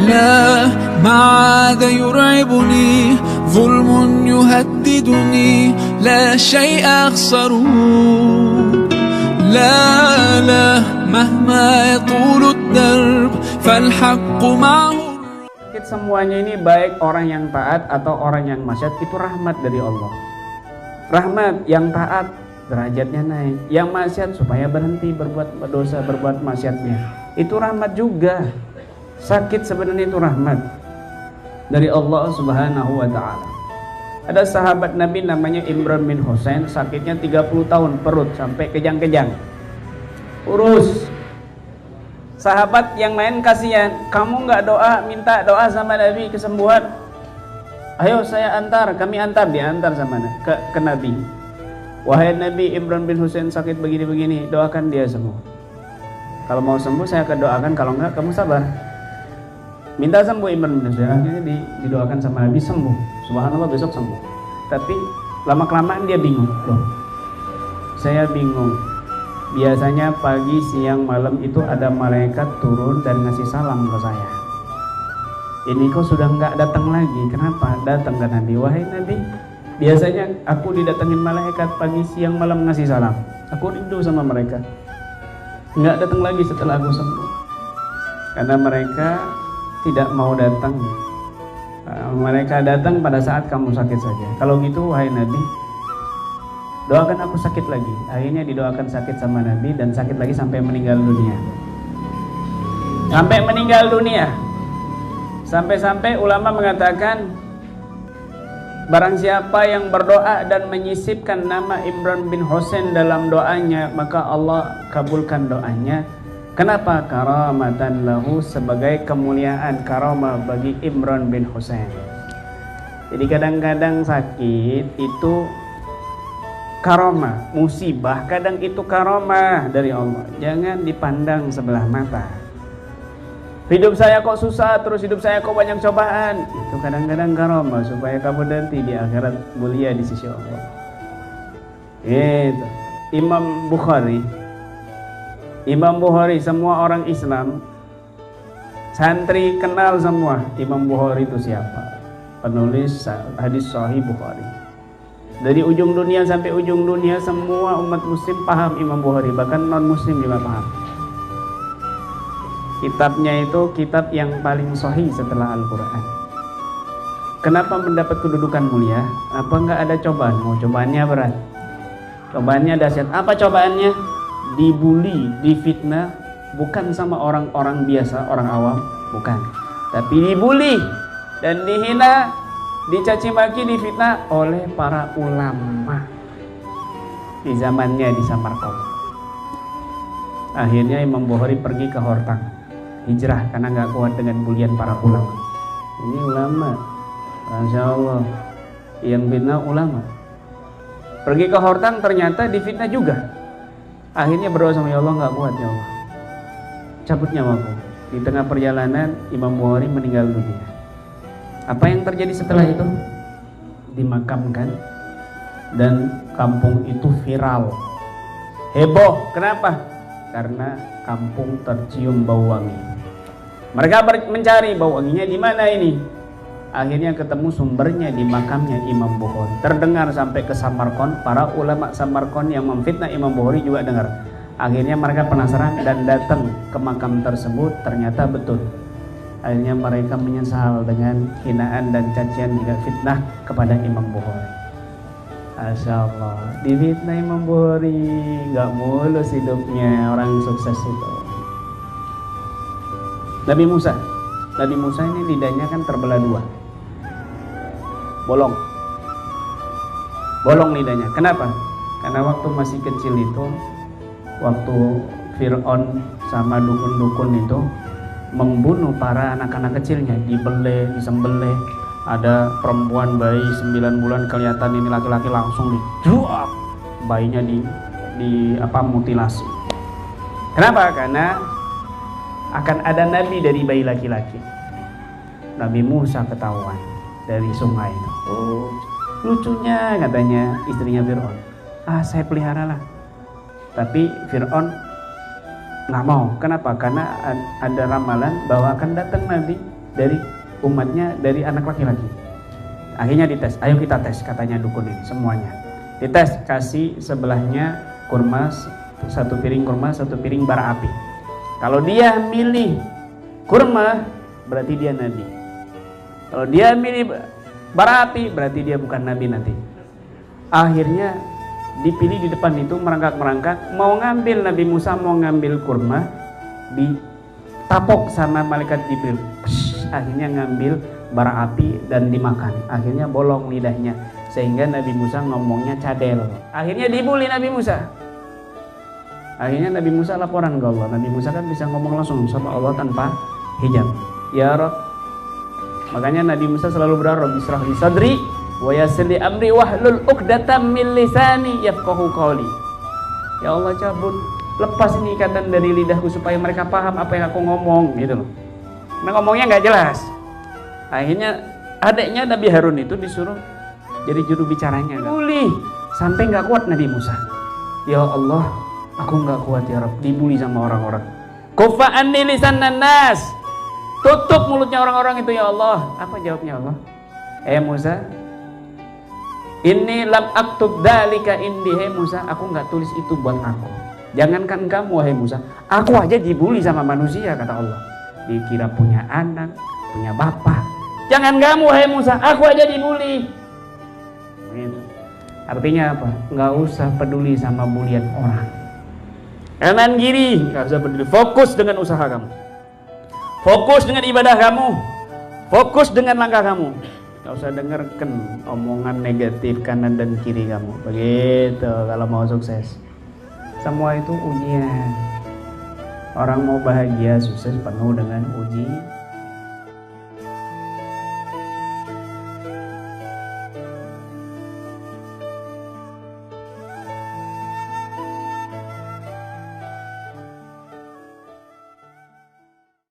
لا ما عاد يرعبني ظلم يهددني لا شيء أخسره لا مهما يطول الدرب فالحق معه. Semuanya ini baik orang yang taat atau orang yang maksiat itu rahmat dari Allah. Rahmat, yang taat derajatnya naik, yang maksiat supaya berhenti berbuat dosa, berbuat maksiatnya. Itu rahmat juga. Sakit sebenarnya itu rahmat dari Allah Subhanahu wa taala. Ada sahabat Nabi namanya Imran bin Husain, sakitnya 30 tahun perut sampai kejang-kejang. Urus. Sahabat yang lain kasihan, kamu nggak doa, minta doa sama Nabi kesembuhan. Ayo saya antar, kami antar, diantar sama ke Nabi. Wahai Nabi, Imran bin Husain sakit begini-begini, doakan dia sembuh. Kalau mau sembuh saya akan doakan, kalau enggak kamu sabar. Minta sembuh Imran bin Husain, akhirnya didoakan sama Nabi, sembuh. Subhanallah, besok sembuh. Tapi lama-kelamaan dia bingung. Loh, saya bingung. Biasanya pagi, siang, malam itu ada malaikat turun dan ngasih salam ke saya. Ini kok sudah nggak datang lagi, kenapa? Datang ke Nabi, wahai Nabi, biasanya aku didatengin malaikat pagi, siang, malam ngasih salam. Aku rindu sama mereka. Nggak datang lagi setelah aku sembuh. Karena mereka tidak mau datang. Mereka datang pada saat kamu sakit saja. Kalau gitu, wahai Nabi, doakan aku sakit lagi. Akhirnya didoakan sakit sama Nabi dan sakit lagi sampai meninggal dunia. Sampai meninggal dunia. Sampai-sampai ulama mengatakan, barang siapa yang berdoa dan menyisipkan nama Imran bin Husain dalam doanya, maka Allah kabulkan doanya. Kenapa? Karamatan lahu, sebagai kemuliaan, karamah bagi Imran bin Husain. Jadi kadang-kadang sakit itu karamah, musibah kadang itu karamah dari Allah. Jangan dipandang sebelah mata. Hidup saya kok susah, terus hidup saya kok banyak cobaan. Itu kadang-kadang karamah supaya kamu nanti di akhirat mulia di sisi Allah. Itu Imam Bukhari, semua orang Islam santri kenal semua Imam Bukhari itu siapa. Penulis hadis Sahih Bukhari. Dari ujung dunia sampai ujung dunia semua umat muslim paham Imam Bukhari, bahkan non muslim juga paham. Kitabnya itu kitab yang paling sahih setelah Al-Quran. Kenapa mendapat kedudukan mulia? Apa enggak ada cobaan? Oh, cobaannya berat, cobaannya dahsyat. Apa cobaannya? Dibully, difitnah, bukan sama orang-orang biasa, orang awam, bukan, tapi dibully dan dihina, dicaci maki, difitnah oleh para ulama di zamannya di Samarkand. Akhirnya Imam Bukhari pergi ke Hortang, hijrah karena nggak kuat dengan bulian para ulama. Ini ulama, Masya Allah, yang fitnah ulama. Pergi ke Hortang, ternyata difitnah juga. Akhirnya berdoa sama ya Allah, nggak kuat ya Allah, cabut nyawaku. Di tengah perjalanan Imam Bukhari meninggal dunia. Apa yang terjadi setelah itu? Dimakamkan dan kampung itu viral, heboh. Kenapa? Karena kampung tercium bau wangi. Mereka mencari bau wanginya di mana ini. Akhirnya ketemu sumbernya di makamnya Imam Bukhari. Terdengar sampai ke Samarkand, para ulama Samarkand yang memfitnah Imam Bukhari juga dengar. Akhirnya mereka penasaran dan datang ke makam tersebut, ternyata betul. Akhirnya mereka menyesal dengan hinaan dan cacian juga fitnah kepada Imam Bukhari. Masya Allah, difitnah Imam Bukhari, gak mulus hidupnya orang sukses itu. Nabi Musa ini lidahnya kan terbelah dua, bolong lidahnya. Kenapa? Karena waktu masih kecil itu, waktu Fir'aun sama dukun-dukun itu membunuh para anak-anak kecilnya, disembelih. Ada perempuan bayi 9 bulan kelihatan ini laki-laki, langsung dijual bayinya, mutilasi. Kenapa? Karena akan ada nabi dari bayi laki-laki. Nabi Musa ketahuan dari sungai. Oh, lucunya katanya istrinya Fir'aun, saya peliharalah. Tapi Fir'aun nggak mau. Kenapa? Karena ada ramalan bahwa akan datang nabi dari umatnya dari anak laki-laki. Akhirnya dites, ayo kita tes katanya dukun ini semuanya. Dites, kasih sebelahnya kurma, satu piring kurma, satu piring bara api. Kalau dia milih kurma, berarti dia nabi. Kalau dia milih bara api, berarti dia bukan nabi nanti. Akhirnya dipilih di depan itu merangkak-merangkak, mau ngambil Nabi Musa, mau ngambil kurma, ditapok sama malaikat Jibril. Akhirnya ngambil bara api dan dimakan. Akhirnya bolong lidahnya, sehingga Nabi Musa ngomongnya cadel. Akhirnya dibully Nabi Musa. Akhirnya Nabi Musa laporan ke Allah. Nabi Musa kan bisa ngomong langsung sama Allah tanpa hijab. Ya Rabb. Makanya Nabi Musa selalu berdoa, Rabbi shrah li sadri wa yassir li amri wahlul 'uqdatam min lisani yafqahu qawli. Ya Allah, cabut, lepas ini ikatan dari lidahku supaya mereka paham apa yang aku ngomong, gitu loh. Nah, ngomongnya nggak jelas. Akhirnya adiknya Nabi Harun itu disuruh jadi juru bicaranya. Dibully sampai nggak kuat Nabi Musa. Ya Allah, aku nggak kuat ya Rabb, dibully sama orang-orang. Kufa anni lisanan nas. Tutup mulutnya orang-orang itu ya Allah. Apa jawabnya Allah? Musa, inni lam aktub dzalika indi. Musa, aku nggak tulis itu buat aku. Jangankan kamu wahai Musa, aku aja dibully sama manusia, kata Allah. Dikira punya anak, punya bapak. Jangan kamu wahai Musa, aku aja dibully. Begitu. Artinya apa? Nggak usah peduli sama bulian orang. Kanan kiri nggak usah peduli. Fokus dengan usaha kamu. Fokus dengan ibadah kamu. Fokus dengan langkah kamu. Gak usah dengarkan omongan negatif kanan dan kiri kamu. Begitu kalau mau sukses. Semua itu ujian. Orang mau bahagia, sukses penuh dengan uji